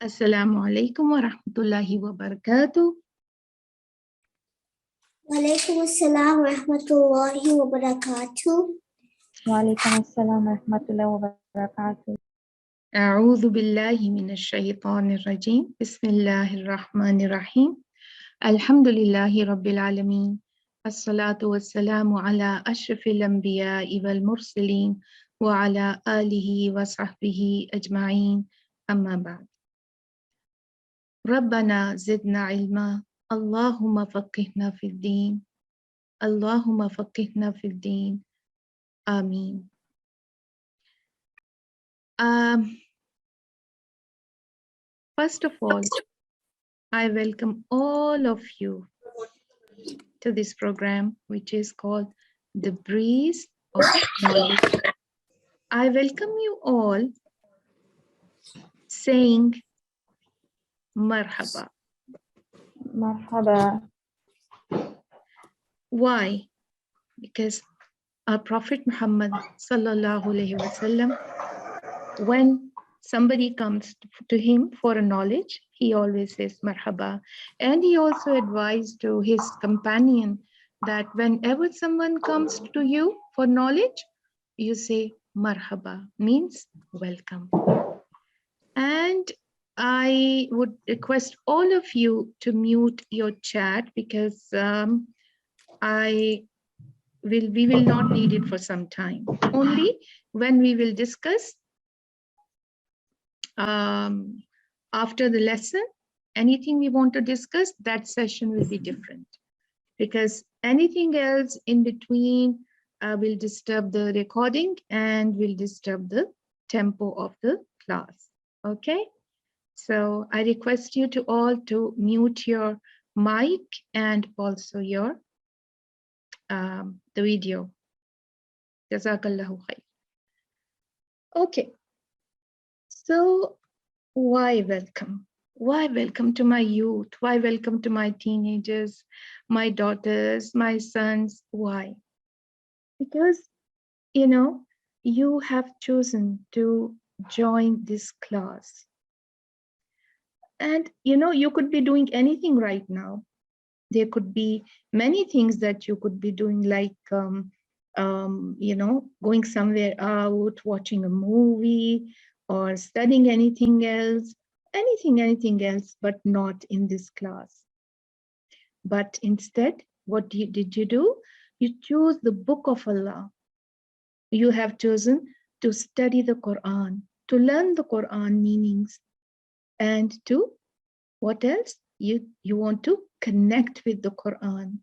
Assalamu alaikum wa rahmatullahi wa barakatuh. Wa alaikum assalam wa rahmatullahi wa barakatuh. Wa alaikum assalam wa rahmatullahi wa barakatuh. A'udhu billahi minash shaitanir rajim. Bismillahir rahmanir rahim. Alhamdulillahi rabbil alameen. As-salatu was-salamu ala ashrafil anbiya'i wal mursalin wa ala alihi wa sahbihi ajma'in. Amma ba'd. Rabbana zidna ilma. Allahumma faqihna fid deen. Allahumma faqihna fid deen. Ameen. First of all, I welcome all of you to this program, which is called Thebreezeofknowlege. I welcome you all saying Marhaba. Marhaba. Why? Because our Prophet Muhammad sallallahu alaihi wasallam, when somebody comes to him for a knowledge, he always says Marhaba. And he also advised to his companion that whenever someone comes to you for knowledge, you say Marhaba, means welcome. And I would request all of you to mute your chat because we will not need it for some time. Only when we will discuss after the lesson, anything we want to discuss, that session will be different. Because anything else in between will disturb the recording and will disturb the tempo of the class. Okay? So I request you to all to mute your mic and also your the video. Jazakallahu khair. Okay. So why welcome? Why welcome to my youth? Why welcome to my teenagers, my daughters, my sons? Why? Because, you know, you have chosen to join this class. And, you know, you could be doing anything right now. There could be many things that you could be doing, like, you know, going somewhere out, watching a movie, or studying anything else, anything else, but not in this class. But instead, what did you do? You choose the book of Allah. You have chosen to study the Quran, to learn the Quran meanings, and to, what else? You want to connect with the Quran.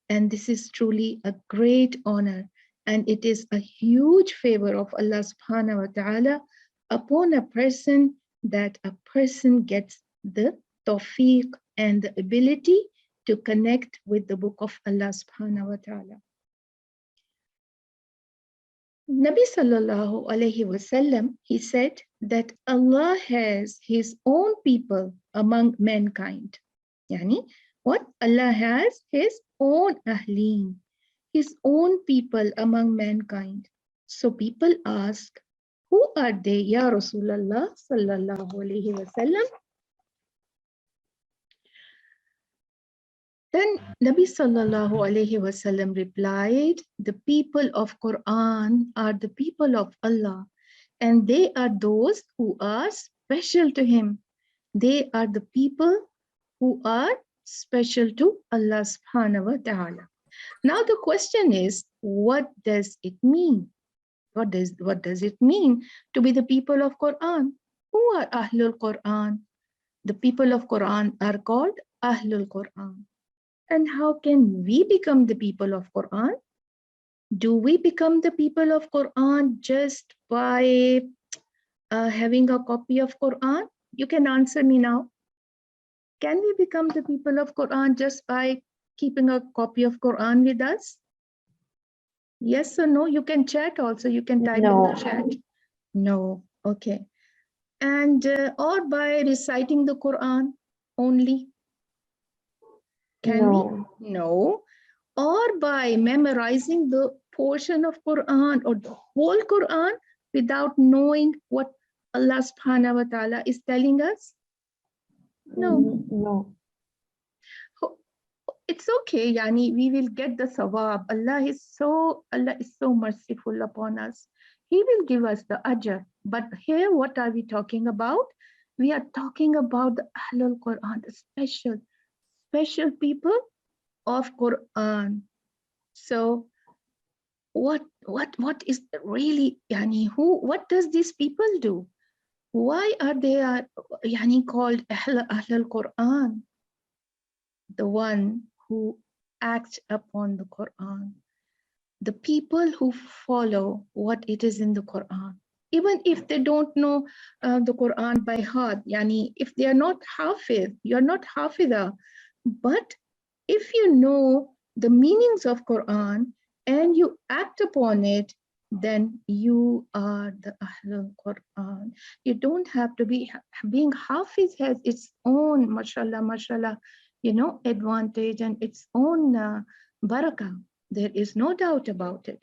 And this is truly a great honor. And it is a huge favor of Allah subhanahu wa ta'ala upon a person, that a person gets the tawfiq and the ability to connect with the book of Allah subhanahu wa ta'ala. Nabi sallallahu alayhi wasallam, he said that Allah has his own people among mankind. Yani, what? Allah has his own ahleen, his own people among mankind. So people ask, who are they, Ya Rasulullah sallallahu alayhi wasallam? Then Nabi sallallahu alayhi wasallam replied, the people of Quran are the people of Allah, and they are those who are special to him. They are the people who are special to Allah subhanahu wa ta'ala. Now the question is, what does it mean? What does it mean to be the people of Quran? Who are Ahlul Quran? The people of Quran are called Ahlul Quran. And how can we become the people of Quran? Do we become the people of Quran just by having a copy of Quran? You can answer me now. Can we become the people of Quran just by keeping a copy of Quran with us? Yes or no? You can chat also. You can type in the chat. No. Okay. And or by reciting the Quran only? Can we? No. Or by memorizing the portion of Quran or the whole Quran without knowing what Allah subhanahu wa ta'ala is telling us? No. No. It's okay, Yani, we will get the sawab. Allah is so merciful upon us. He will give us the ajr. But here, what are we talking about? We are talking about the Ahlul Quran, the special people of Quran. So what is really, Yani, what does these people do? Why are they Yani, called Ahlul Quran? The one who act upon the Quran, the people who follow what it is in the Quran, even if they don't know the Quran by heart, yani if they are not hafiz, you're not hafiza, but if you know the meanings of Quran and you act upon it, then you are the Ahlul Quran. You don't have to be, being hafiz has its own, mashallah, advantage and its own barakah. There is no doubt about it.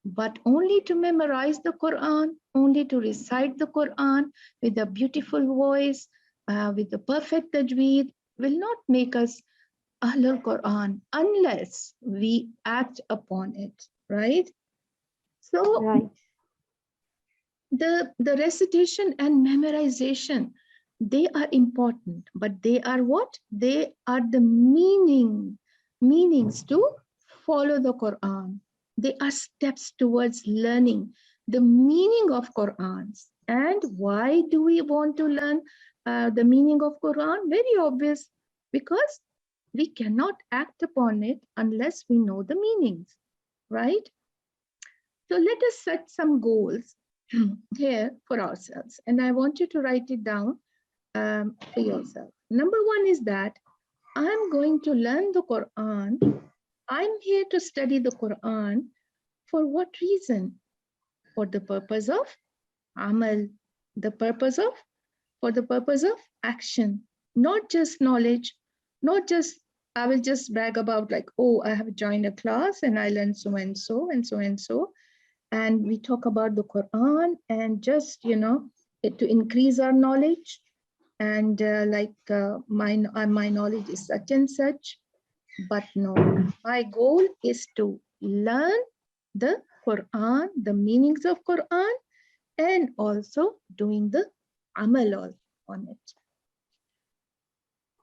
But only to memorize the Quran, only to recite the Quran with a beautiful voice, with the perfect tajweed, will not make us Ahlul Quran unless we act upon it, right? So Right. the recitation and memorization, they are important, but they are what? They are the meanings to follow the Quran. They are steps towards learning the meaning of Qurans. And why do we want to learn the meaning of Quran? Very obvious, because we cannot act upon it unless we know the meanings, right? So let us set some goals here for ourselves. And I want you to write it down for yourself. Number one is that I'm going to learn the Quran. I'm here to study the Quran. For what reason? For the purpose of amal, for the purpose of action, not just knowledge, not just, I will just brag about like, oh, I have joined a class and I learned so and so and so and so. And we talk about the Quran and just, to increase our knowledge. And my knowledge is such and such. But no, my goal is to learn the Quran, the meanings of Quran, and also doing the amal on it.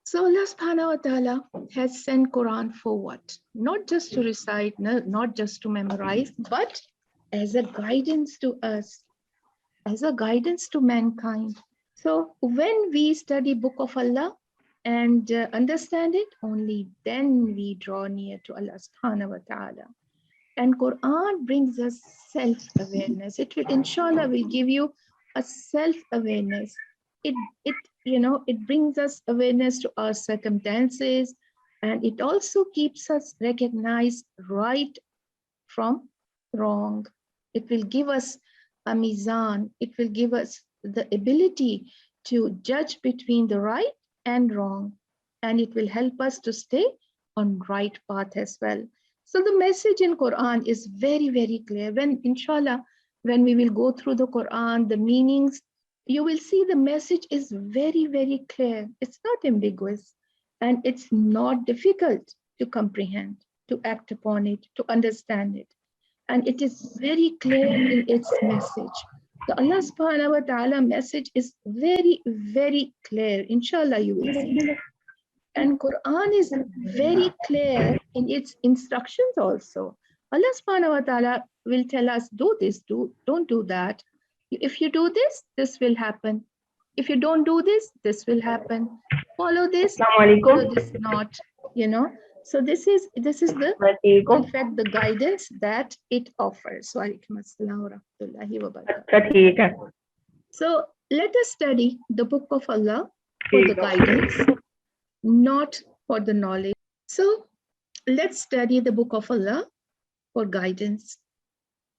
So Allah subhanahu wa ta'ala has sent Quran for what? Not just to recite, not just to memorize, but as a guidance to us, as a guidance to mankind. So when we study Book of Allah and understand it, only then we draw near to Allah subhanahu wa ta'ala. And Quran brings us self-awareness. It will, inshallah, will give you a self-awareness. It brings us awareness to our circumstances, and it also keeps us recognize right from wrong. It will give us a mizan. It will give us the ability to judge between the right and wrong. And it will help us to stay on right path as well. So the message in Quran is very, very clear. When, inshallah, when we will go through the Quran, the meanings, you will see the message is very, very clear. It's not ambiguous, and it's not difficult to comprehend, to act upon it, to understand it. And it is very clear in its message. The Allah subhanahu wa ta'ala message is very, very clear. Inshallah, you will see. And Quran is very clear in its instructions also. Allah subhanahu wa ta'ala will tell us, do this, don't do that. If you do this, this will happen. If you don't do this, this will happen. Follow this, follow this not, So this is the, in fact, the guidance that it offers. So let us study the Book of Allah for the guidance, not for the knowledge. So let's study the Book of Allah for guidance,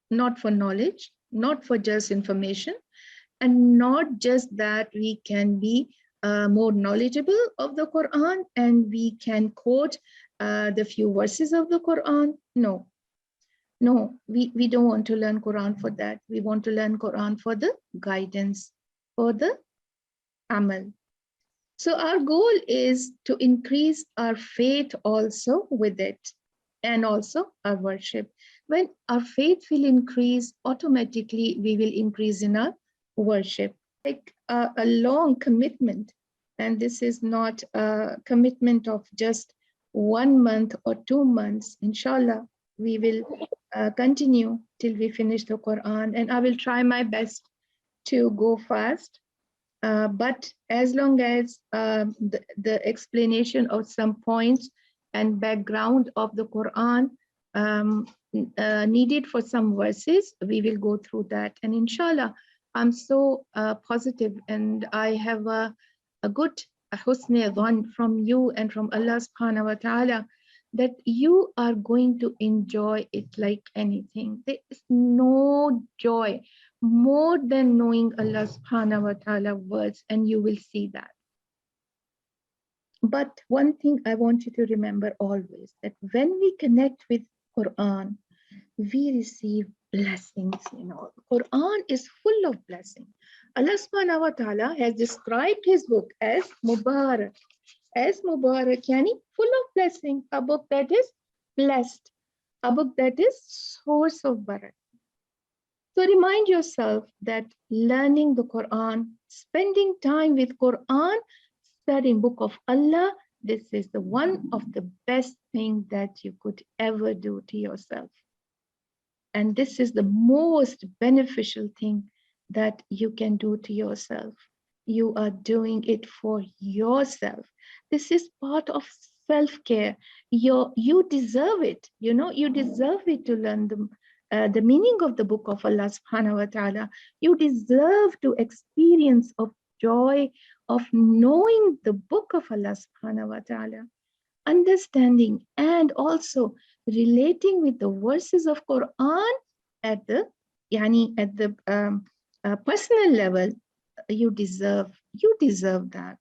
not for knowledge, not for just information, and not just that we can be more knowledgeable of the Quran and we can quote the few verses of the Quran. No, we don't want to learn Quran for that. We want to learn Quran for the guidance, for the amal. So our goal is to increase our faith also with it, and also our worship. When our faith will increase, automatically we will increase in our worship. Like a long commitment, and this is not a commitment of just 1 month or 2 months. Inshallah, we will continue till we finish the Quran, and I will try my best to go fast. But as long as the explanation of some points and background of the Quran needed for some verses, we will go through that. And inshallah, I'm so positive, and I have a good husn dhan from you and from Allah subhanahu wa ta'ala that you are going to enjoy it like anything. There is no joy more than knowing Allah subhanahu wa ta'ala words, and you will see that. But one thing I want you to remember always, that when we connect with Quran, we receive blessings. Quran is full of blessing. Allah subhanahu wa ta'ala has described his book as Mubarak. As Mubarak, yani full of blessing, a book that is blessed, a book that is source of barakah. So remind yourself that learning the Quran, spending time with Quran, studying book of Allah, this is the one of the best thing that you could ever do to yourself. And this is the most beneficial thing that you can do to yourself. You are doing it for yourself. This is part of self-care. You deserve it. You deserve it to learn the meaning of the book of Allah subhanahu wa ta'ala. You deserve to experience of joy of knowing the book of Allah subhanahu wa ta'ala, understanding and also relating with the verses of Quran at the personal level. You deserve that.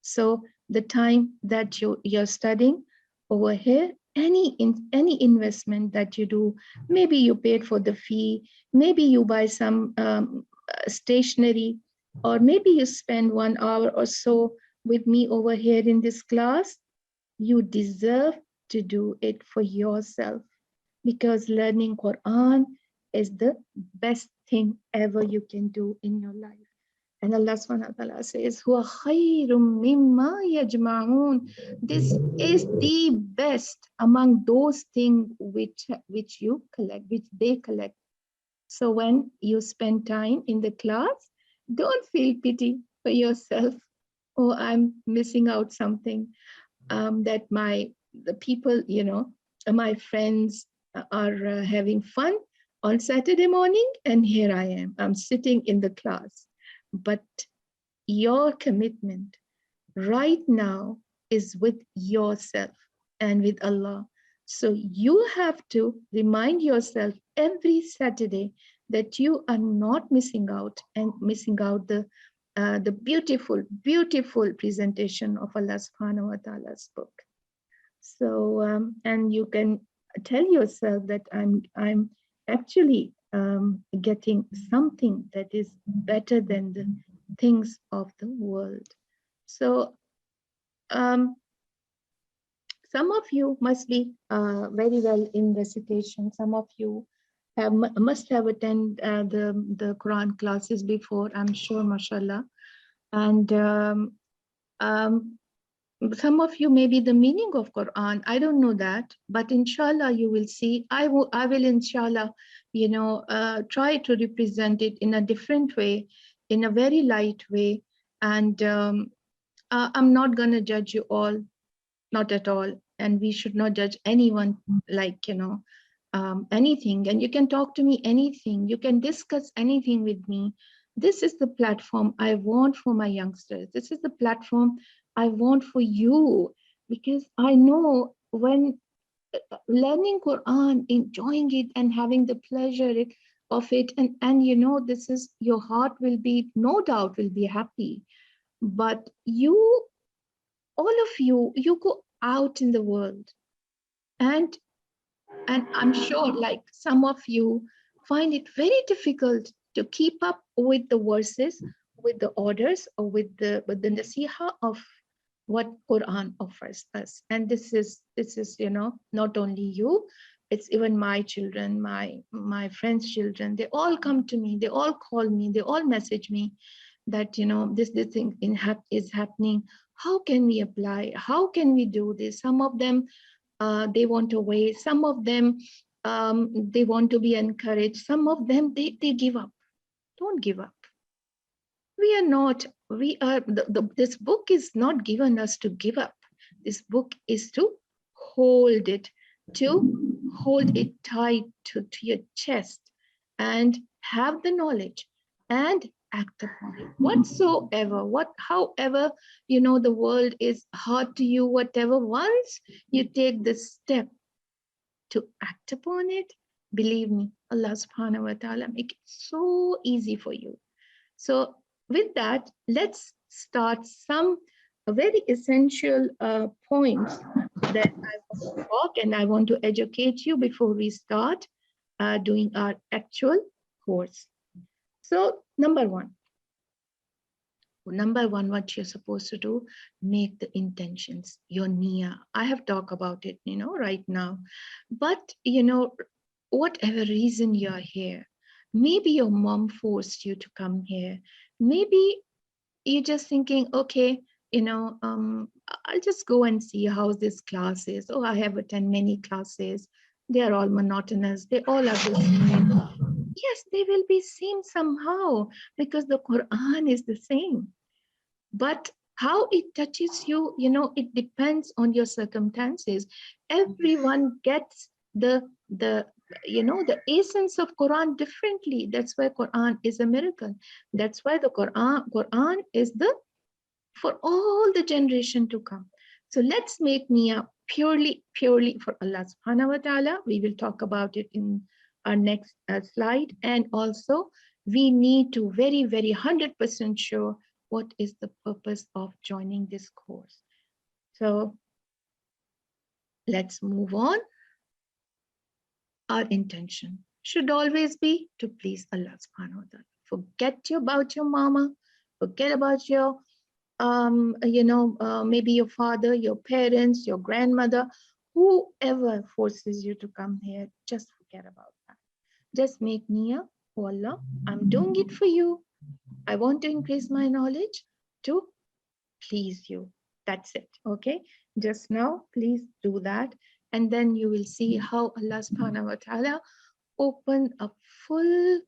So the time that you're studying over here, any investment that you do, maybe you paid for the fee, maybe you buy some stationery, or maybe you spend 1 hour or so with me over here in this class, you deserve to do it for yourself, because learning Quran is the best thing ever you can do in your life. And Allah subhanahu wa ta'ala says, "Huwa khayrum mimma yajma'un." This is the best among those things which you collect, which they collect. So when you spend time in the class, don't feel pity for yourself. Oh, I'm missing out something. That the people, my friends are having fun on Saturday morning, and here I am. I'm sitting in the class. But your commitment right now is with yourself and with Allah. So you have to remind yourself every Saturday that you are not missing out, and missing out the beautiful, beautiful presentation of Allah subhanahu wa ta'ala's book. So, and you can tell yourself that I'm actually getting something that is better than the things of the world. So some of you must be very well in recitation. Some of you must have attended the Quran classes before, I'm sure, mashallah. And some of you maybe the meaning of Quran, I don't know that, but inshallah you will see. I will inshallah, try to represent it in a different way, in a very light way. And I'm not going to judge you all, not at all. And we should not judge anyone like, anything. And you can talk to me anything. You can discuss anything with me. This is the platform I want for my youngsters. This is the platform I want for you, because I know when learning Quran, enjoying it and having the pleasure of it, and this is, your heart will be, no doubt will be happy. But all of you go out in the world, and I'm sure like some of you find it very difficult to keep up with the verses with the orders or with the nasiha of what Quran offers us. And this is not only you, it's even my children, my friends' children. They all come to me, they all call me, they all message me that this thing is happening. How can we apply? How can we do this? Some of them they want to wait. Some of them they want to be encouraged. Some of them they give up. Don't give up. This book is not given us to give up. This book is to hold it tight to your chest and have the knowledge and act upon it. However, the world is hard to you, whatever, once you take the step to act upon it, believe me, Allah subhanahu wa ta'ala make it so easy for you. So with that, let's start some very essential points that I want to talk and I want to educate you before we start doing our actual course. So number one, what you're supposed to do, make the intentions, your niyyah. I have talked about it, right now. But, whatever reason you're here, maybe your mom forced you to come here. Maybe you're just thinking, okay, I'll just go and see how this class is. Oh, I have attended many classes. They are all monotonous. They all are the same. Yes, they will be same somehow because the Quran is the same. But how it touches you, it depends on your circumstances. Everyone gets the essence of Quran differently. That's why Quran is a miracle. That's why the Quran is for all the generation to come. So let's make niyyah purely for Allah subhanahu wa ta'ala. We will talk about it in our next slide. And also we need to very 100% sure what is the purpose of joining this course. So let's move on. Our intention should always be to please Allah subhanahu wa ta'ala. Forget about your mama, forget about your maybe your father, your parents, your grandmother, whoever forces you to come here, just forget about that. Just make niyyah, oh Allah, I'm doing it for you. I want to increase my knowledge to please you. That's it. Okay. Just now, please do that. And then you will see how Allah subhanahu wa ta'ala open a full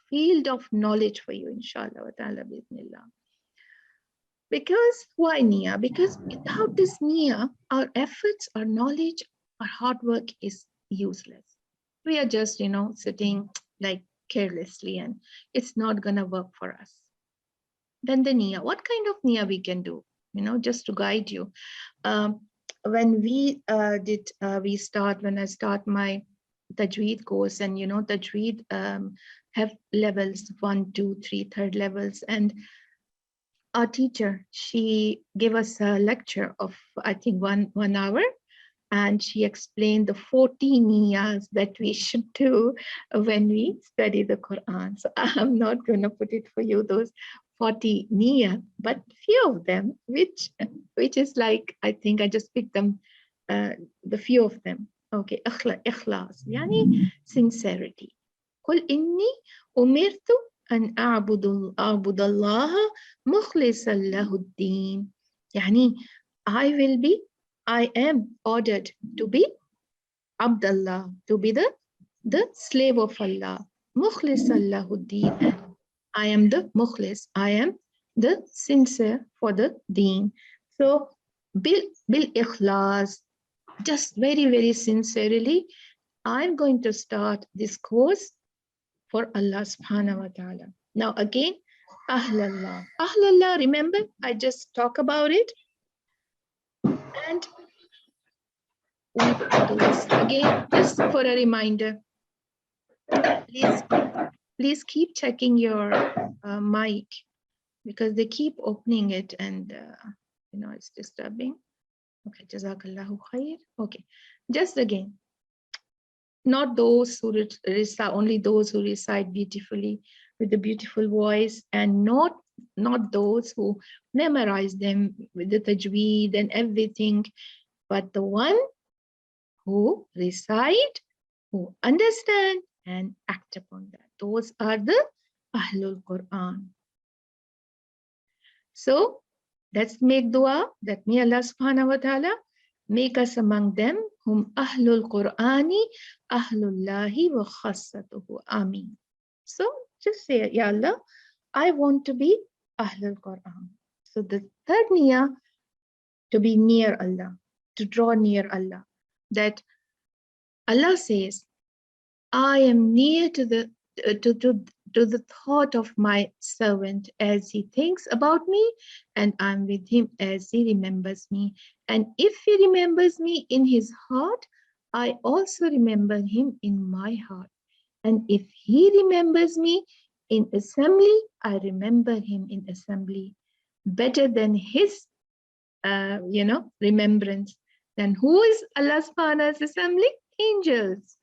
field of knowledge for you, inshallah wa ta'ala, bismillah. Because why niyyah? Because without this niyyah, our efforts, our knowledge, our hard work is useless. We are just, sitting like carelessly and it's not going to work for us. Then the niyyah, what kind of niyyah we can do, just to guide you. When when I start my Tajweed course, and Tajweed have levels 1, 2, 3, third levels, and our teacher, she gave us a lecture of I think one hour, and she explained the 40 niyyahs that we should do when we study the Quran. So I'm not going to put it for you, those 40 niyyah, but few of them, which is like, I think I just picked them, the few of them. Okay, ikhlas, yani sincerity. Qul inni umirtu an a'budallaha mukhlisan lahuddin. Yani I am ordered to be Abdullah, to be the slave of Allah, mukhlisan lahuddin. I am the mukhlis, I am the sincere for the deen. So bil ikhlas, just very sincerely, I'm going to start this course for Allah subhanahu wa ta'ala. Now again, ahlallah. Ahlallah, remember, I just talked about it. And we do this again, just for a reminder. Please keep checking your mic, because they keep opening it and it's disturbing. Okay, jazakallahu khair. Okay, just again, not those who recite, only those who recite beautifully with a beautiful voice, and not not those who memorize them with the tajweed and everything, but the one who recite, who understand and act upon that. Those are the Ahlul Quran. So let's make dua that may Allah subhanahu wa ta'ala make us among them whom Ahlul Qurani, Ahlullahi wa khassatuhu. Ameen. So just say, Ya Allah, I want to be Ahlul Quran. So the third niyyah, to be near Allah, to draw near Allah. That Allah says, I am near to the thought of my servant as he thinks about me, and I'm with him as he remembers me. And if he remembers me in his heart, I also remember him in my heart. And if he remembers me in assembly, I remember him in assembly. Better than his, remembrance. Then who is Allah subhanahu wa ta'ala's assembly? Angels.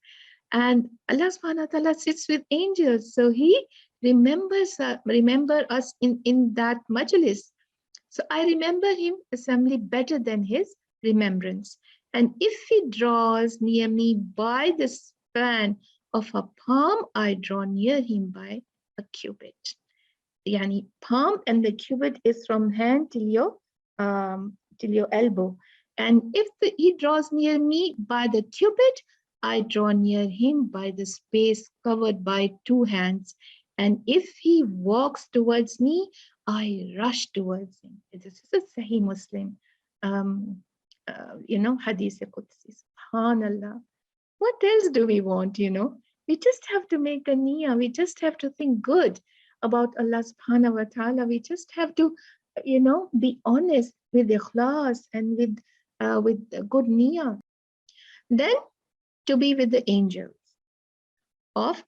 And Allah subhanahu wa ta'ala sits with angels. So he remember us in that majlis. So I remember him assembly better than his remembrance. And if he draws near me by the span of a palm, I draw near him by a cubit. Yani palm and the cubit is from hand till your elbow. And if he draws near me by the cubit, I draw near him by the space covered by two hands. And if he walks towards me, I rush towards him. This is a Sahih Muslim, hadith qudsi. Subhanallah. What else do we want, We just have to make a niyyah. We just have to think good about Allah subhanahu wa ta'ala. We just have to, be honest with ikhlas and with good niyyah. Then to be with the angels of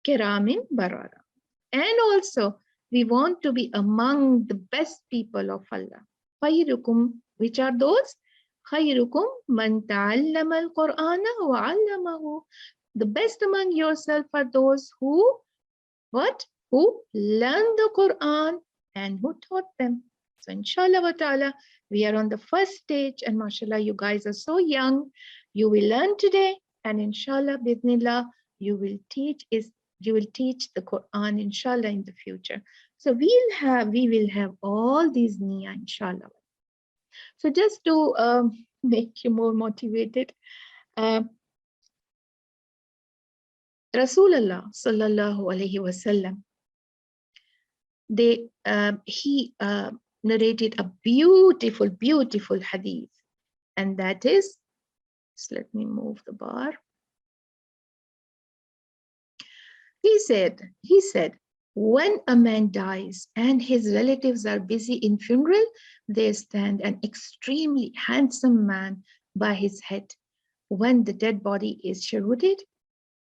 Kiramin Barara. And also, we want to be among the best people of Allah. Khayrukum, which are those? Khayrukum man ta'allama al-Qur'ana wa 'allamahu. The best among yourself are those who, what? Who learn the Quran and who taught them. So inshallah wa ta'ala, we are on the first stage, and mashallah, you guys are so young. You will learn today, and inshallah, bidnillah, you will teach the Quran, inshallah, in the future. So we will have all these niyyah, inshallah. So just to make you more motivated, Rasulullah sallallahu alaihi wasallam, he narrated a beautiful, beautiful hadith, and that is, let me move the bar. He said, when a man dies and his relatives are busy in funeral, there stand an extremely handsome man by his head. When the dead body is shrouded,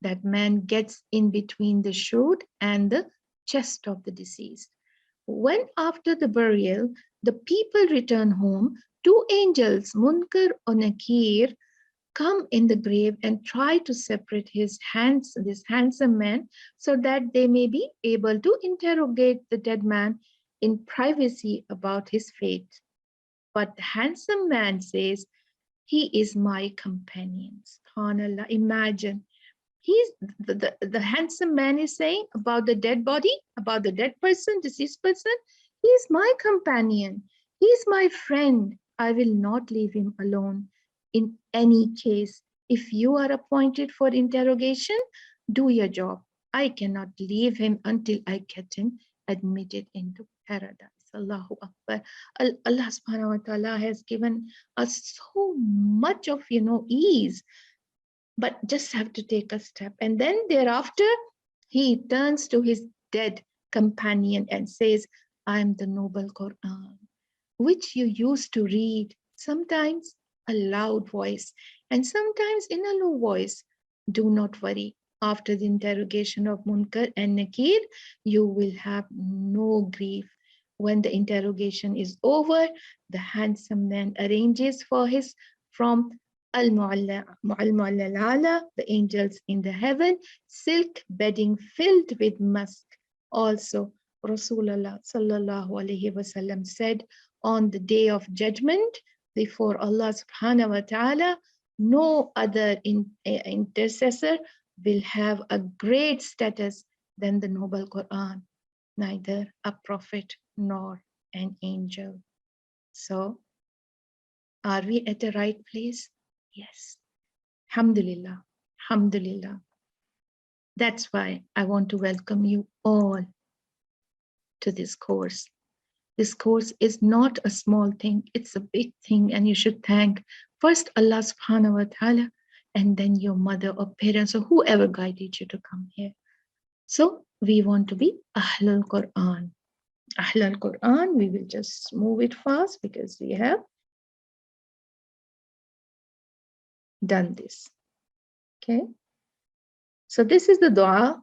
that man gets in between the shroud and the chest of the deceased. When after the burial, the people return home, two angels, Munkar or Nakir, come in the grave and try to separate this handsome man so that they may be able to interrogate the dead man in privacy about his fate. But the handsome man says, he is my companion. SubhanAllah, imagine. The handsome man is saying about the dead body, about the dead person, deceased person, he is my companion. He is my friend. I will not leave him alone. In any case, if you are appointed for interrogation, do your job. I cannot leave him until I get him admitted into paradise. Allahu Akbar. Allah subhanahu wa ta'ala has given us so much of, ease, but just have to take a step. And then thereafter, he turns to his dead companion and says, I am the noble Quran, which you used to read, sometimes a loud voice, and sometimes in a low voice. Do not worry. After the interrogation of Munkar and Nakir, you will have no grief. When the interrogation is over, the handsome man arranges for his from Al-Mu'alla, the angels in the heaven, silk bedding filled with musk. Also, Rasulullah sallallahu alaihi wasallam said, on the day of judgment before Allah subhanahu wa ta'ala, no other intercessor will have a great status than the noble Quran, neither a prophet nor an angel. So, are we at the right place? Yes. Alhamdulillah. Alhamdulillah. That's why I want to welcome you all to this course. This course is not a small thing, it's a big thing, and you should thank first Allah subhanahu wa ta'ala and then your mother or parents or whoever guided you to come here. So we want to be Ahlul Quran. Ahlul Quran, we will just move it fast because we have done this. Okay. So this is the dua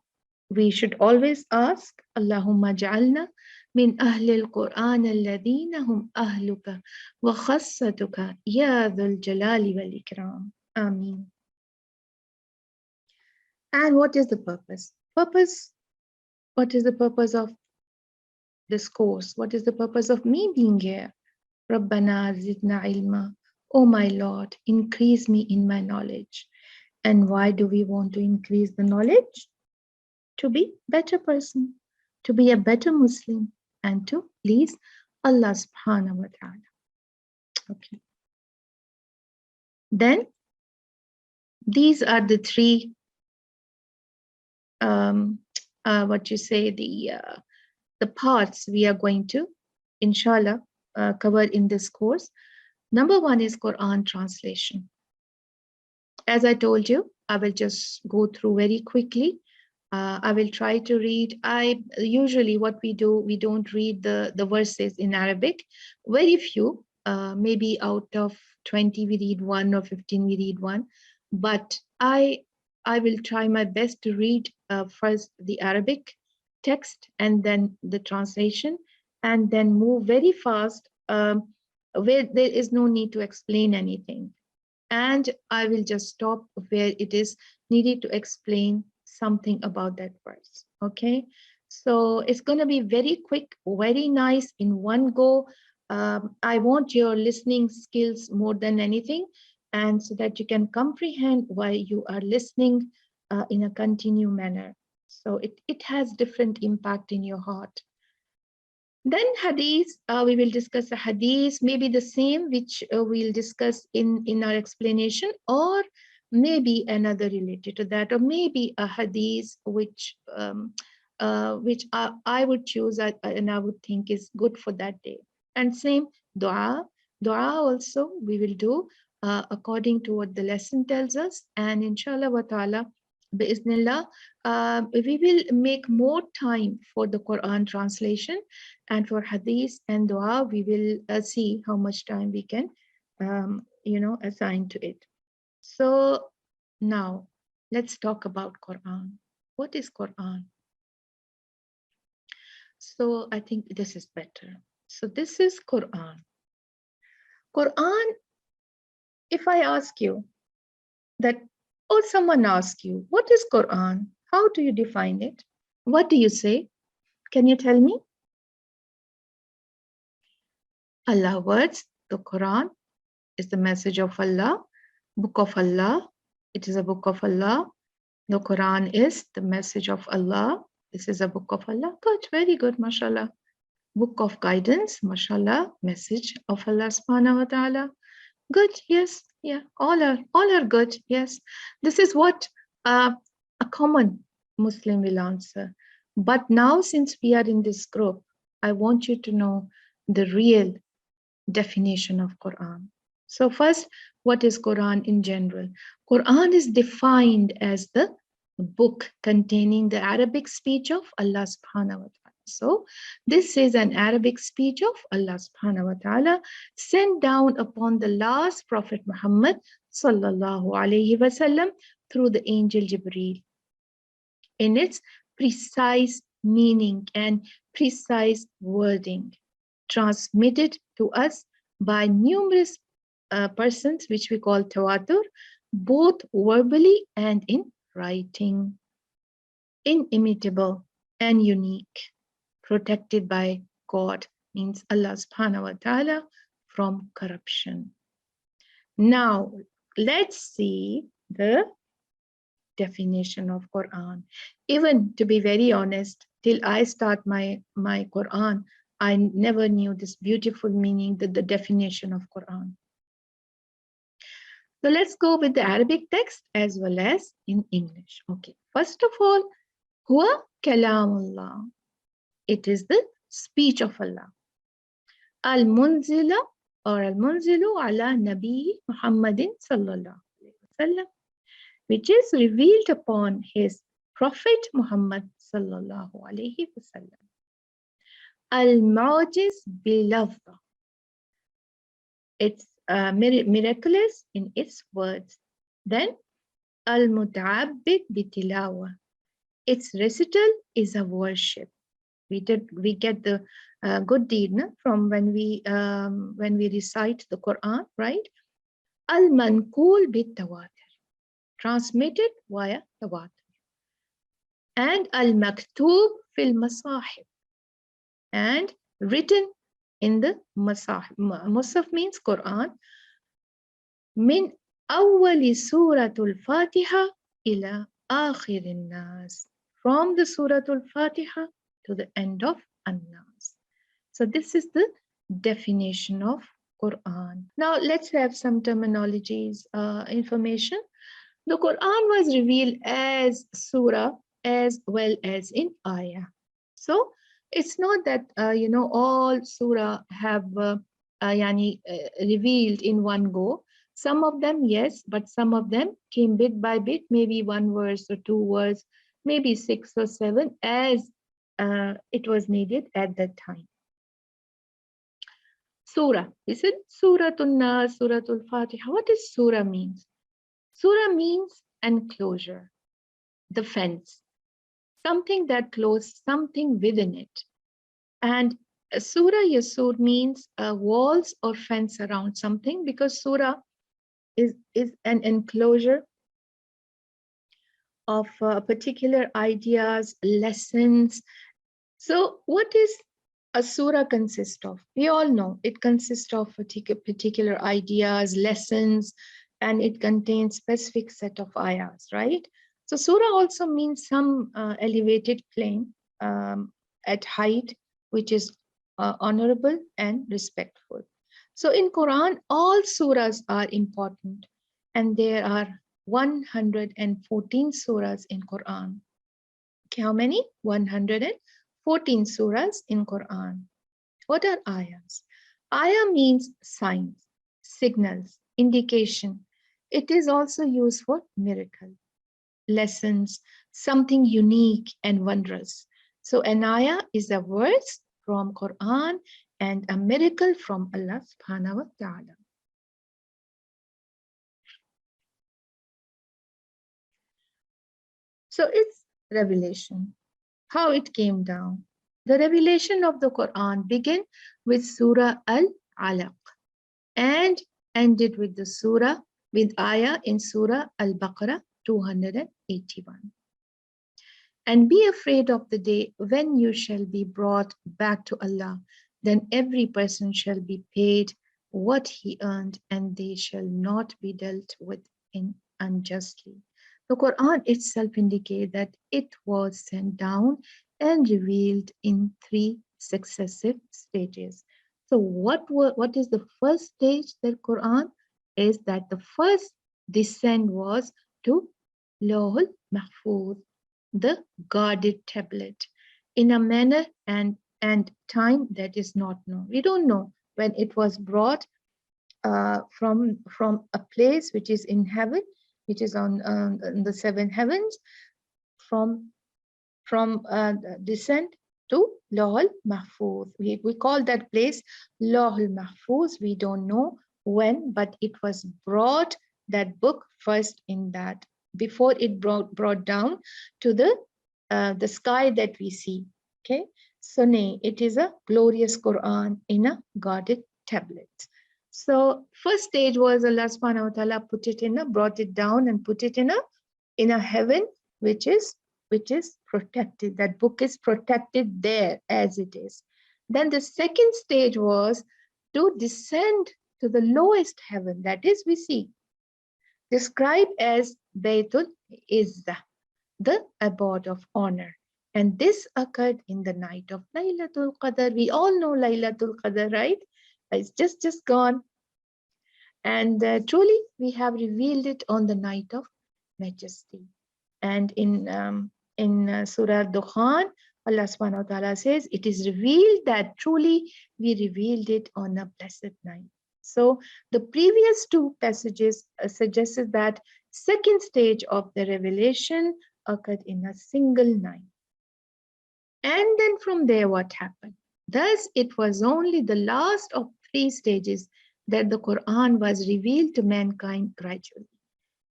we should always ask. Allahumma ja'alna min ahlil Quran alladhina hum ahluka wa khassatuka ya dhul jalali wal ikram. Ameen. And what is the purpose? What is the purpose of this course? What is the purpose of me being here? Rabbana zidna ilma. Oh my Lord, increase me in my knowledge. And why do we want to increase the knowledge? To be a better person, to be a better Muslim, and to please Allah subhanahu wa ta'ala. Okay. Then, these are the three, the parts we are going to, inshallah, cover in this course. Number one is Quran translation. As I told you, I will just go through very quickly. I will try to read. Usually what we do, we don't read the verses in Arabic. Very few, maybe out of 20 we read one or 15 we read one. But I will try my best to read first the Arabic text and then the translation, and then move very fast where there is no need to explain anything. And I will just stop where it is needed to explain something about that verse. Okay, so it's going to be very quick, very nice in one go. I want your listening skills more than anything, and so that you can comprehend why you are listening in a continued manner. So it has different impact in your heart. Then hadith, we will discuss a hadith, maybe the same which we'll discuss in our explanation, or maybe another related to that, or maybe a hadith which I would choose and I would think is good for that day. And same dua also we will do according to what the lesson tells us, and inshallah wa ta'ala, bi'Iznillah, we will make more time for the Quran translation, and for hadith and dua we will see how much time we can assign to it. So now let's talk about Quran. What is Quran? So I think this is better. So this is Quran. Quran, if I ask you that, or someone asks you, what is Quran? How do you define it? What do you say? Can you tell me? Allah words, the Quran is the message of Allah, book of Allah. It is a book of Allah. The Quran is the message of Allah. This is a book of Allah. Good, very good, mashallah. Book of guidance, mashallah. Message of Allah subhanahu wa ta'ala. Good, yes, yeah, all are good, yes. This is what a common Muslim will answer. But now, since we are in this group, I want you to know the real definition of Quran. So first, what is Quran in general? Quran is defined as the book containing the Arabic speech of Allah subhanahu wa ta'ala. So this is an Arabic speech of Allah subhanahu wa ta'ala sent down upon the last Prophet Muhammad sallallahu alayhi wasallam through the angel Jibreel, in its precise meaning and precise wording, transmitted to us by numerous persons, which we call tawatur, both verbally and in writing, inimitable and unique, protected by God, means Allah subhanahu wa ta'ala, from corruption. Now, let's see the definition of Quran. Even to be very honest, till I start my Quran, I never knew this beautiful meaning, the definition of Quran. So let's go with the Arabic text as well as in English. Okay, first of all, huwa kalamullah. It is the speech of Allah. Al-munzila or al-munzilu ala nabi Muhammadin sallallahu alaihi wasallam, which is revealed upon his Prophet Muhammad sallallahu alaihi wasallam. Al-mu'jiz bil-lafza. It's miraculous in its words. Then al-muta'abbid bi-tilawa. Its recital is a worship. We get the good deed from when we recite the Quran, right? Al-manqul bit-tawatur, transmitted via tawatur. And al-maktub fil masahib, and written in the masahib. Musaf means Quran. Min awwali suratul Fatiha ila akhirin nas, from the Suratul Fatiha to the end of An-Nas. So this is the definition of Quran. Now let's have some terminologies, information. The Quran was revealed as surah as well as in ayah. So it's not that all surah have revealed in one go. Some of them, yes, but some of them came bit by bit, maybe one verse or two verse, maybe 6 or 7, as it was needed at that time. Surah, is it Suratul Nas, Suratul Fatiha? What does surah means? Surah means enclosure, the fence, something that closes something within it. And surah yasur means walls or fence around something, because surah is an enclosure of particular ideas, lessons. So what is a surah consist of? We all know it consists of particular ideas, lessons, and it contains specific set of ayahs, right? So surah also means some elevated plane at height, which is honorable and respectful. So in Quran, all surahs are important, and there are 114 surahs in Quran. Okay, how many? 114 surahs in Quran. What are ayahs? Ayah means signs, signals, indication. It is also used for miracle, lessons, something unique and wondrous. So an ayah is a verse from Quran and a miracle from Allah subhanahu wa ta'ala. So it's revelation, how it came down. The revelation of the Quran began with Surah Al-Alaq and ended with the surah, with ayah in Surah Al-Baqarah 281. And be afraid of the day when you shall be brought back to Allah. Then every person shall be paid what he earned, and they shall not be dealt with unjustly. The Quran itself indicates that it was sent down and revealed in 3 successive stages. So what is the first stage that Quran is? That the first descent was to Lawhul Mahfuz, the guarded tablet, in a manner and time that is not known. We don't know when it was brought from a place which is in heaven, which is on the 7 heavens, from descent to Lawhul Mahfuz. We call that place Lawhul Mahfuz. We don't know when, but it was brought, that book, first in that, before it brought down to the sky that we see. Okay, so nay, it is a glorious Quran in a guarded tablet. So first stage was Allah subhanahu wa ta'ala brought it down and put it in a heaven which is protected. That book is protected there as it is. Then the second stage was to descend to the lowest heaven, that is, we see, described as Baytul Izzah, the abode of honor. And this occurred in the night of Laylatul Qadar. We all know Laylatul Qadar, right? It's just gone. And truly, we have revealed it on the night of majesty. And in Surah Dukhan, Allah subhanahu wa ta'ala says, it is revealed that truly we revealed it on a blessed night. So the previous two passages suggested that second stage of the revelation occurred in a single night. And then from there, what happened? Thus, it was only the last of three stages that the Quran was revealed to mankind gradually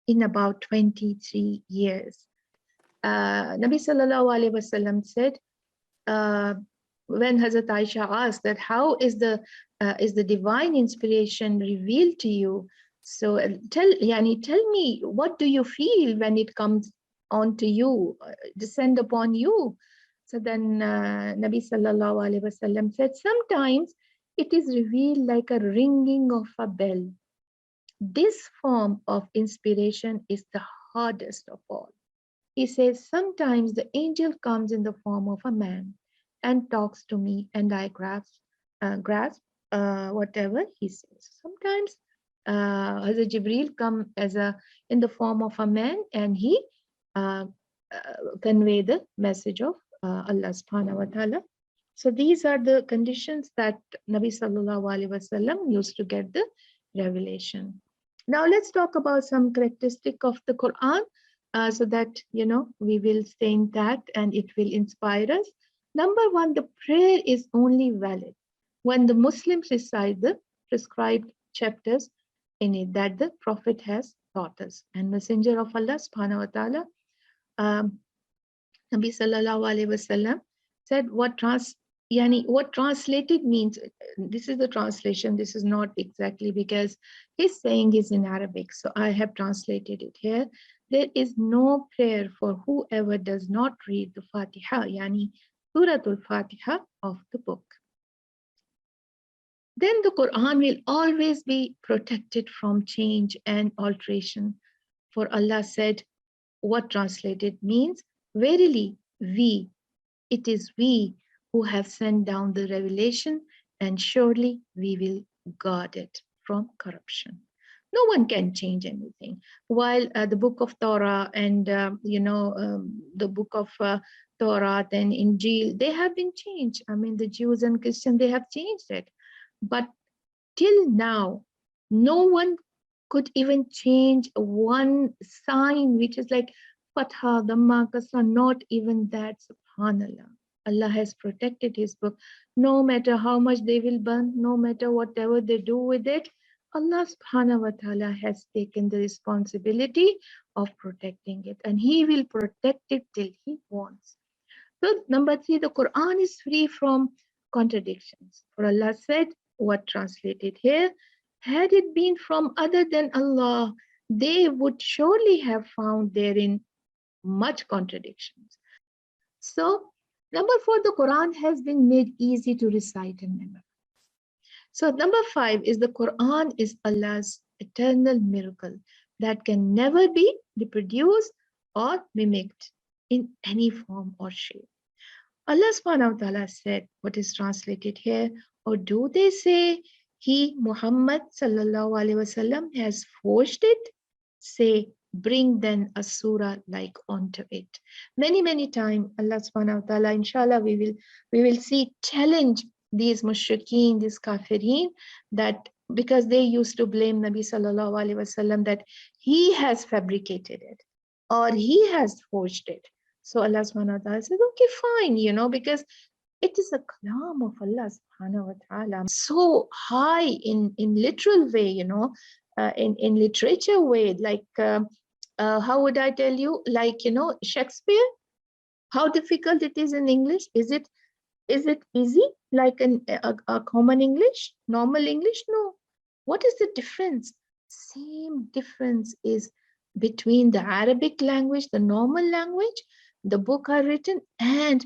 in about 23 years. Nabi sallallahu alaihi wasallam said, when Hazrat Aisha asked that how is the divine inspiration revealed to you? So tell me, what do you feel when it comes onto you, descend upon you? So then Nabi sallallahu alaihi wasallam said, sometimes it is revealed like a ringing of a bell. This form of inspiration is the hardest of all. He says, sometimes the angel comes in the form of a man and talks to me, and I grasp whatever he says. Sometimes Hazrat Jibreel come in the form of a man, and he convey the message of Allah subhanahu wa ta'ala. So these are the conditions that Nabi sallallahu alaihi wasallam used to get the revelation. Now let's talk about some characteristic of the Quran, so that we will stay intact and it will inspire us. Number one, the prayer is only valid when the Muslims recite the prescribed chapters in it that the Prophet has taught us. And Messenger of Allah subhanahu wa ta'ala, Nabi sallallahu alaihi wasallam, said what translated means. This is the translation. This is not exactly, because his saying is in Arabic, so I have translated it here. There is no prayer for whoever does not read the Fatiha, Suratul Fatiha of the book. Then the Quran will always be protected from change and alteration. For Allah said, what translated means, verily it is we who have sent down the revelation, and surely we will guard it from corruption. No one can change anything. While the book of Torah and the book of Torah and Injil, they have been changed. I mean, the Jews and Christians, they have changed it. But till now, no one could even change one sign, which is like Fatha, Dhamma, Kasra, not even that, subhanallah. Allah has protected his book. No matter how much they will burn, no matter whatever they do with it, Allah subhanahu wa ta'ala has taken the responsibility of protecting it, and he will protect it till he wants. So number three, the Quran is free from contradictions. For Allah said, what translated here, had it been from other than Allah, they would surely have found therein much contradictions. So number four, the Quran has been made easy to recite and memorize. So number five is the Quran is Allah's eternal miracle that can never be reproduced or mimicked in any form or shape. Allah subhanahu wa ta'ala said, what is translated here, or do they say he, Muhammad sallallahu alaihi wasallam, has forged it? Say, bring then a surah like unto it. Many times Allah subhanahu wa ta'ala, inshallah, we will see challenge these mushrikeen, these kafirin, that because they used to blame Nabi sallallahu alaihi wasallam that he has fabricated it or he has forged it. So Allah subhanahu wa ta'ala says, okay, fine, because it is a kalam of Allah subhanahu wa ta'ala, so high in literal way, in literature way, like how would I tell you, like Shakespeare, how difficult it is in English. Is it easy like a common English, normal English? No. What is the difference? Same difference is between the Arabic language, the normal language, the book are written, and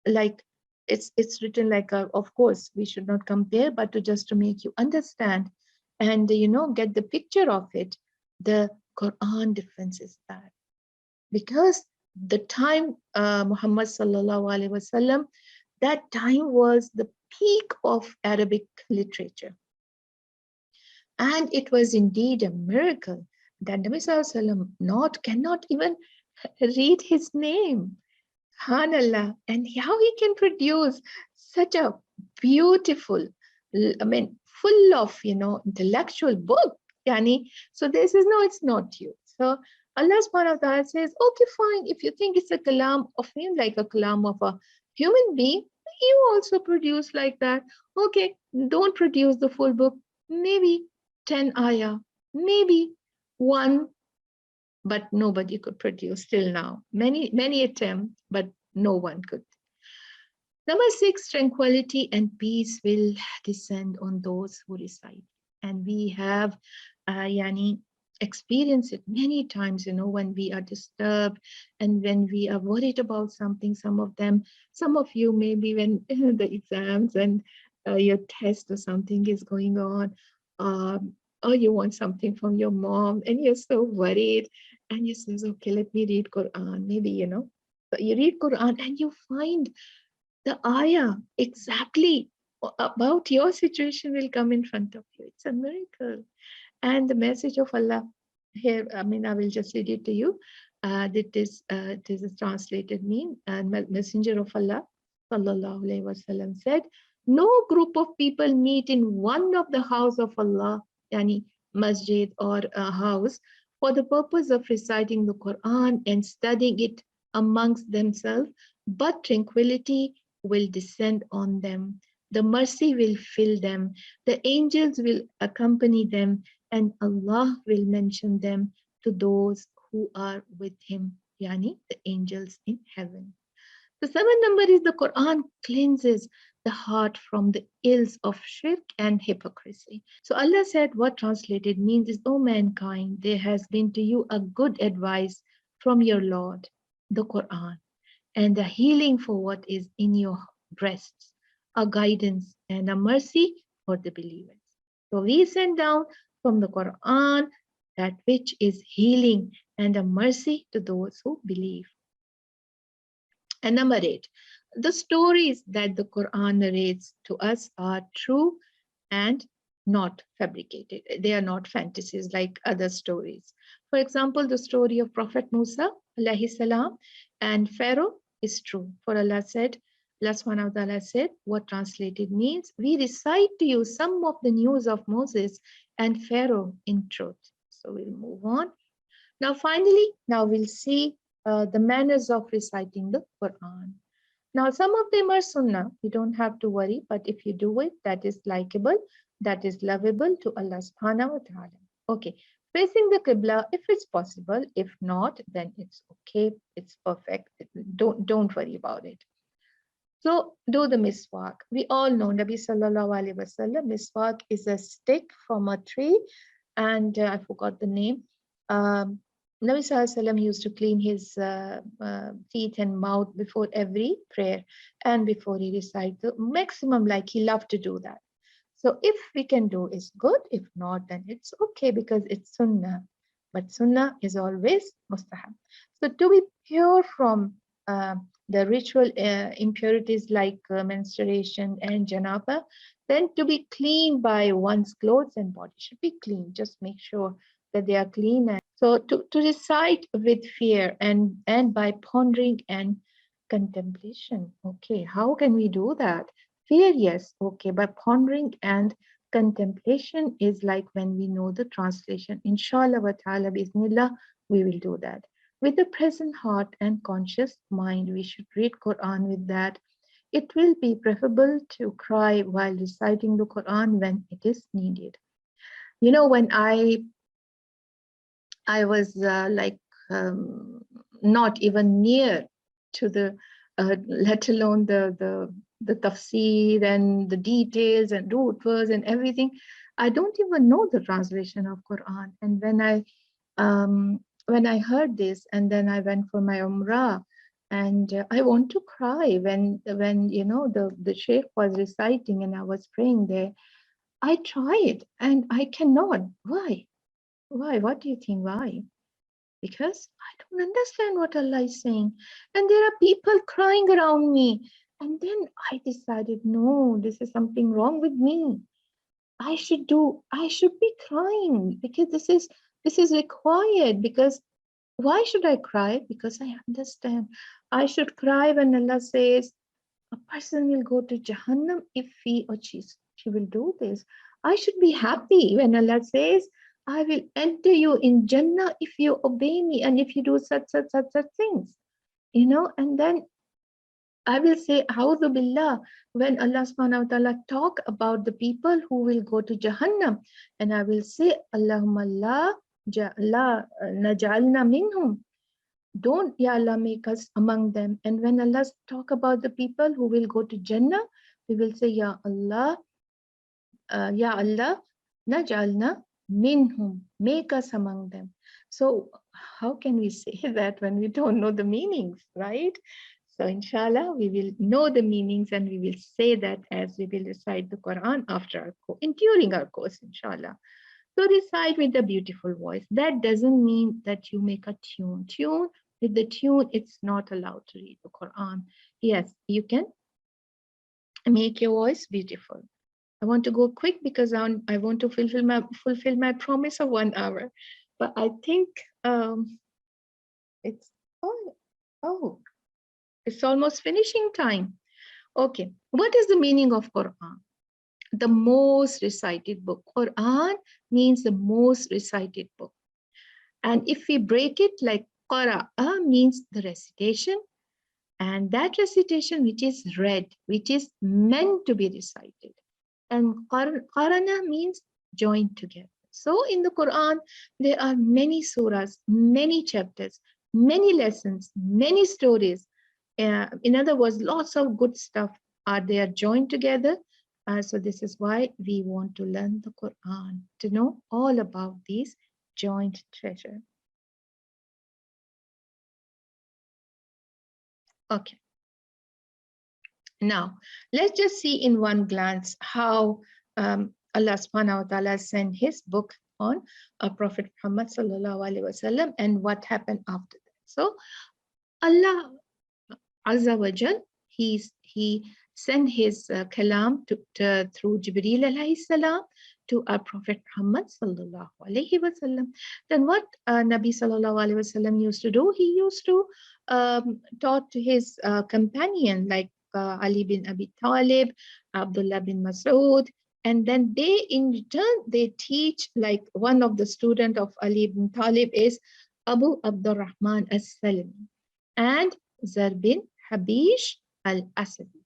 like it's written like a, of course we should not compare, but to make you understand and get the picture of it. The Quran difference is that because the time Muhammad sallallahu alaihi wasallam, that time was the peak of Arabic literature, and it was indeed a miracle that Nabi sallallahu alaihi wasallam cannot even read his name. Subhanallah, and how he can produce such a beautiful, I mean, full of, intellectual book. Yani, so this is, no, it's not you. So Allah subhanahu wa ta'ala says, okay, fine. If you think it's a kalam of him, like a kalam of a human being, you also produce like that. Okay, don't produce the full book. Maybe 10 ayah, maybe one, but nobody could produce till now. Many attempts, but no one could. Number 6, tranquility and peace will descend on those who recite. And we have experienced it many times, when we are disturbed and when we are worried about something. Some of you, maybe when the exams and your test or something is going on, or you want something from your mom and you're so worried, and you says, okay, let me read Quran. Maybe, but you read Quran and you find the ayah exactly about your situation will come in front of you. It's a miracle. And the message of Allah here, I mean, I will just read it to you. This is a translated mean. Messenger of Allah sallallahu alaihi wasallam said, no group of people meet in one of the house of Allah, yani masjid or a house, for the purpose of reciting the Quran and studying it amongst themselves, but tranquility will descend on them. The mercy will fill them. The angels will accompany them, and Allah will mention them to those who are with him, yani the angels in heaven. The 7th number is the Quran cleanses the heart from the ills of shirk and hypocrisy. So Allah said, what translated means is, O mankind, there has been to you a good advice from your Lord, the Quran, and a healing for what is in your breasts, a guidance and a mercy for the believers. So we send down from the Quran that which is healing and a mercy to those who believe. And number 8, the stories that the Quran narrates to us are true and not fabricated. They are not fantasies like other stories. For example, the story of Prophet Musa alayhi salam and Pharaoh is true. For Allah subhanahu wa ta'ala said, what translated means, we recite to you some of the news of Moses and Pharaoh in truth. So we'll move on. Now finally, we'll see the manners of reciting the Quran. Now some of them are sunnah, you don't have to worry, but if you do it, that is likable, that is lovable to Allah subhanahu wa ta'ala. Okay, facing the Qiblah if it's possible, if not, then it's okay, it's perfect, don't worry about it. So do the Miswak. We all know Nabi sallallahu alaihi wasallam, Miswak is a stick from a tree, and I forgot the name. Nabi sallallahu alaihi wasallam used to clean his teeth and mouth before every prayer and before he recited the maximum, like he loved to do that. So if we can do, is good. If not, then it's okay because it's sunnah. But sunnah is always mustahab. So to be pure from the ritual impurities like menstruation and janaba, then to be clean by one's clothes and body should be clean. Just make sure that they are clean. And so to recite with fear and by pondering and contemplation. Okay, how can we do that? Fear, yes, okay, but pondering and contemplation is like when we know the translation. Inshallah wa ta'ala bismillah, we will do that. With a present heart and conscious mind, we should read Quran with that. It will be preferable to cry while reciting the Quran when it is needed. You know, when I was not even near to the, let alone the tafsir and the details and root words and everything, I don't even know the translation of Quran. And when I heard this, and then I went for my Umrah, And I want to cry when you know the sheikh was reciting and I was praying there. I tried and I cannot. Why? Why? What do you think? Why? Because I don't understand what Allah is saying. And there are people crying around me. And then I decided, no, this is something wrong with me. I should be crying because this is required. Because why should I cry? Because I understand. I should cry when Allah says a person will go to Jahannam if he or she will do this. I should be happy when Allah says, I will enter you in Jannah if you obey me and if you do such things. You know, and then I will say, A'udhu Billah, when Allah subhanahu wa ta'ala talk about the people who will go to Jahannam, and I will say, Allahumma la naj'alna minhum. Don't, Ya Allah, make us among them. And when Allah talk about the people who will go to Jannah, we will say, Ya Allah, naj'alna minhum, make us among them. So how can we say that when we don't know the meanings, right? So inshallah, we will know the meanings and we will say that as we will recite the Quran after our course, during our course, inshallah. So recite with a beautiful voice. That doesn't mean that you make a tune. With the tune, it's not allowed to read the Quran. Yes, you can make your voice beautiful. I want to go quick because I want to fulfill my promise of 1 hour. But I think it's it's almost finishing time. Okay, what is the meaning of Quran? The most recited book. Quran means the most recited book. And if we break it, like qara'a means the recitation, and that recitation which is read, which is meant to be recited. And qarana means joined together. So in the Quran, there are many surahs, many chapters, many lessons, many stories. In other words, lots of good stuff are there joined together. So this is why we want to learn the Quran, to know all about these joint treasure. Okay. Now, let's just see in one glance how Allah subhanahu wa ta'ala sent his book on Prophet Muhammad sallallahu alaihi wasallam and what happened after that. So Allah Azza wa Jal, he sent his kalam through Jibreel alayhi salam to our Prophet Muhammad sallallahu alaihi wasallam. Then what Nabi sallallahu alaihi wasallam used to do? He used to taught to his companion like Ali bin Abi Talib, Abdullah bin Mas'ud, and then they in return they teach, like one of the student of Ali bin Talib is Abu Abdurrahman as-Salami and Zar bin Habish al-Asadi.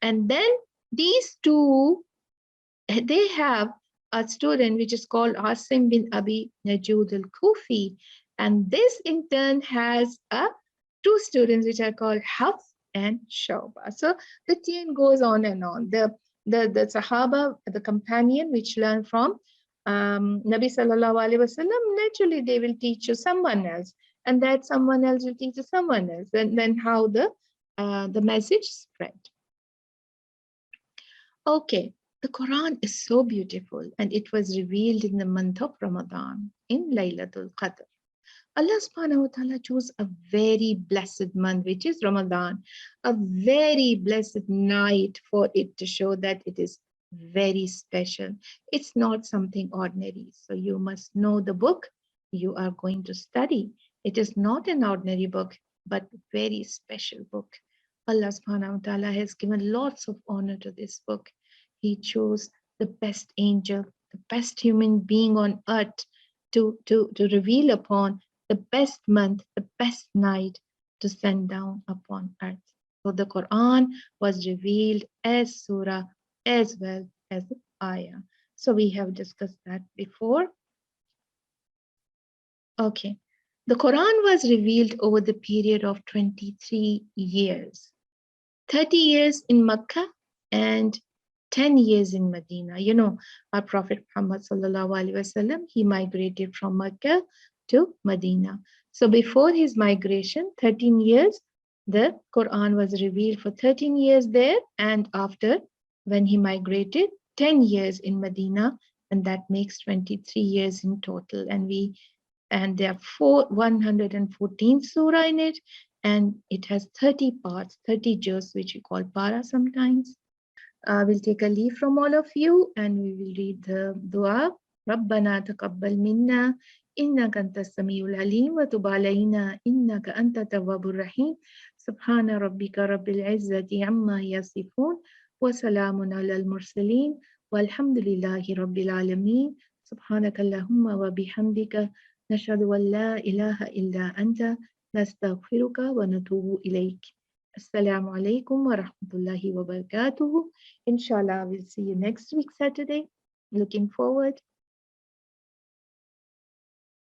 And then these two, they have a student which is called Asim bin Abi Najud al-Kufi, and this in turn has two students which are called Hafs and Shawba. So the chain goes on and on. The Sahaba, the companion which learn from Nabi sallallahu alaihi wasallam, naturally they will teach you someone else, and that someone else will teach you someone else, and then how the message spread. Okay, the Quran is so beautiful, and it was revealed in the month of Ramadan, in Laylatul Qadr. Allah subhanahu wa ta'ala chose a very blessed month, which is Ramadan, a very blessed night for it to show that it is very special. It's not something ordinary. So you must know the book you are going to study. It is not an ordinary book, but very special book. Allah subhanahu wa ta'ala has given lots of honor to this book. He chose the best angel, the best human being on earth to reveal upon the best month, the best night to send down upon earth. So the Quran was revealed as surah as well as ayah. So we have discussed that before. Okay. The Quran was revealed over the period of 23 years. 30 years in Mecca and 10 years in Medina. You know, our Prophet Muhammad sallallahu alaihi wasallam, he migrated from Mecca to Medina. So before his migration, 13 years The Quran was revealed for 13 years there, and after, when he migrated, 10 years in Medina, and that makes 23 years in total. And there are 114 surah in it, and it has 30 parts, 30 juz, which we call para sometimes. We'll take a leave from all of you, and we will read the dua. ربنا تقبل منا إنك أنت السميع العليم وتب علينا إنك أنت التواب الرحيم سبحان ربك رب العزة عما يصفون وسلام على المرسلين والحمد لله رب العالمين سبحانك اللهم وبحمدك نشهد أن لا إله إلا أنت نستغفرك ونتوب إليك. Assalamu alaikum wa rahmatullahi wa barakatuhu. Inshallah, we'll see you next week, Saturday. Looking forward.